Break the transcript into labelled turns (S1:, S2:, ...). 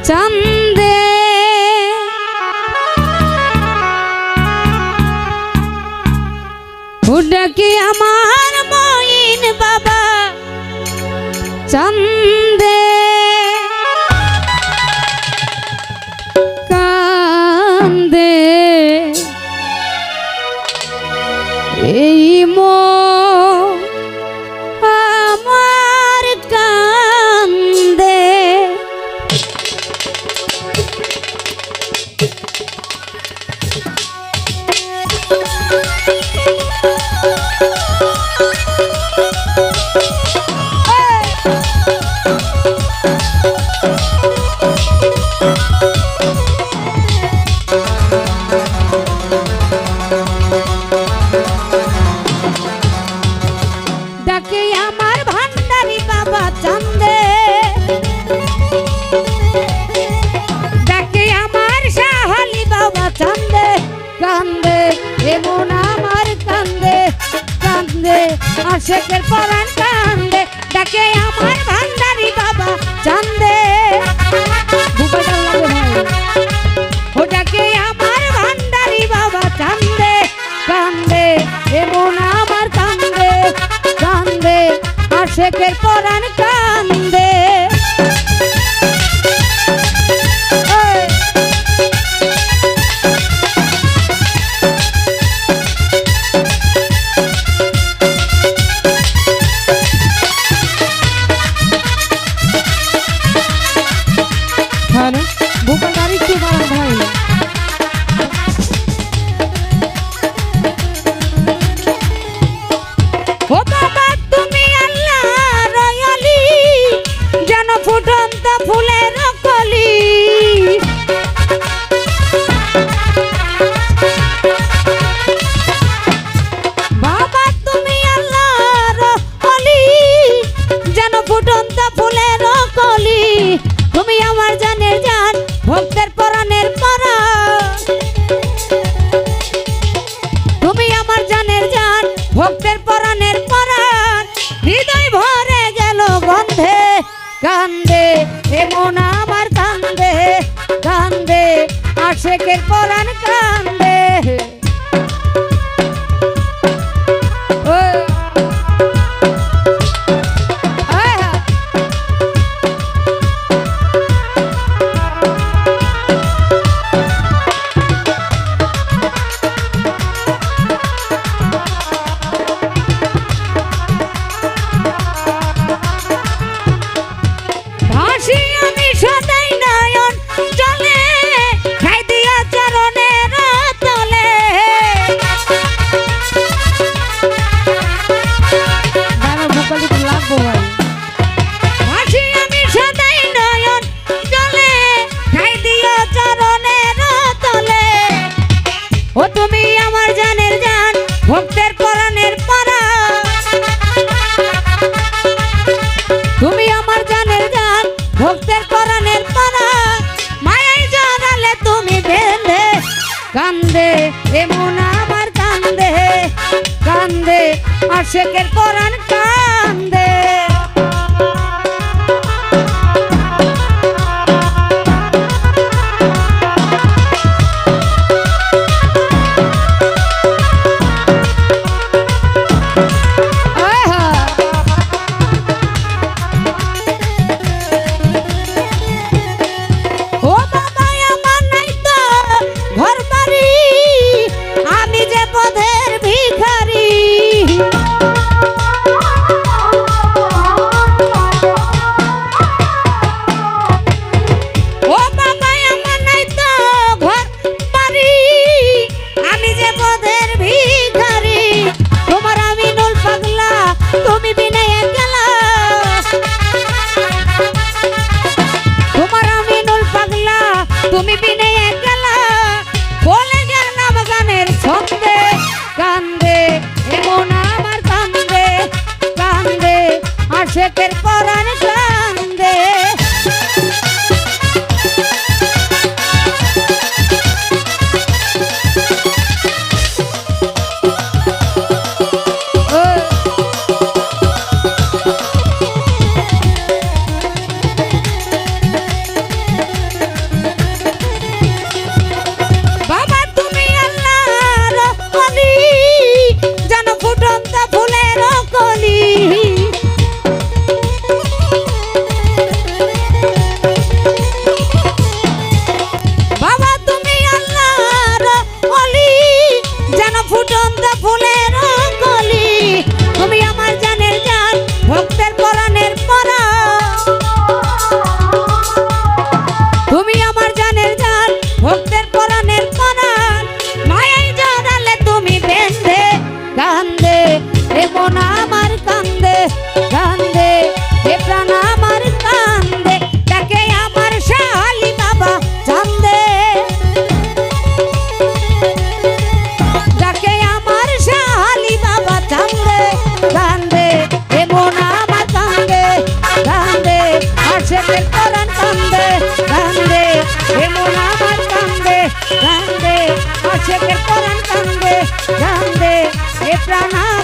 S1: চান্দে ডাকে আমার মঈন বাবা চান্দে কান্দে এই আমার কান্দে ডাকে আমার ভান্ডারি বাবা চান্দে ডাকে আমার শাহালি বাবা চান্দে কান্দে এমন আমার কান্দে কান্দে আশেকের পরাণ কান্দে ডাকে আমার ভান্ডারি বাবা চান্দে ও ডাকে আমার ভান্ডারি বাবা চান্দে কান্দে এমন আমার কান্দে কান্দে আশেকের পরাণ কান্দে ভূপাল গাড়ি একটু বাড়ান ভাই ও বাবা তুমি আল্লাহ রয়ালি যেন ফুটন্ত ফুলের কলি বাবা তুমি আল্লাহ রয়ালি যেন ফুটন্ত ফুলের কলি তুমি আমার জানের জান ভক্তের পরাণের পরাণ তুমি আমার জানের জান ভক্তের পরাণের পরাণ হৃদয় ভরে গেল গন্ধে কান্দে এমন আমার কান্দে কান্দে আশেকের পরাণ কান্দে ও তুমি আমার জানের জান ভক্তের পরাণের পরাণ তুমি আমার জানের জান ভক্তের পরাণের পরাণ মায়ায় জড়ালে তুমি বেঁধে কান্দে এমন আমার কান্দে কান্দে আশেকের পরাণ কান্দে তুমি বিনে গেলা বলে গেলাম গানের ছন্দে কান্দে এমন আমার কান্দে কান্দে আশেকের পরাণ কান্দে কান্দে আশেকের পরাণ কান্দে কান্দে এ প্রাণ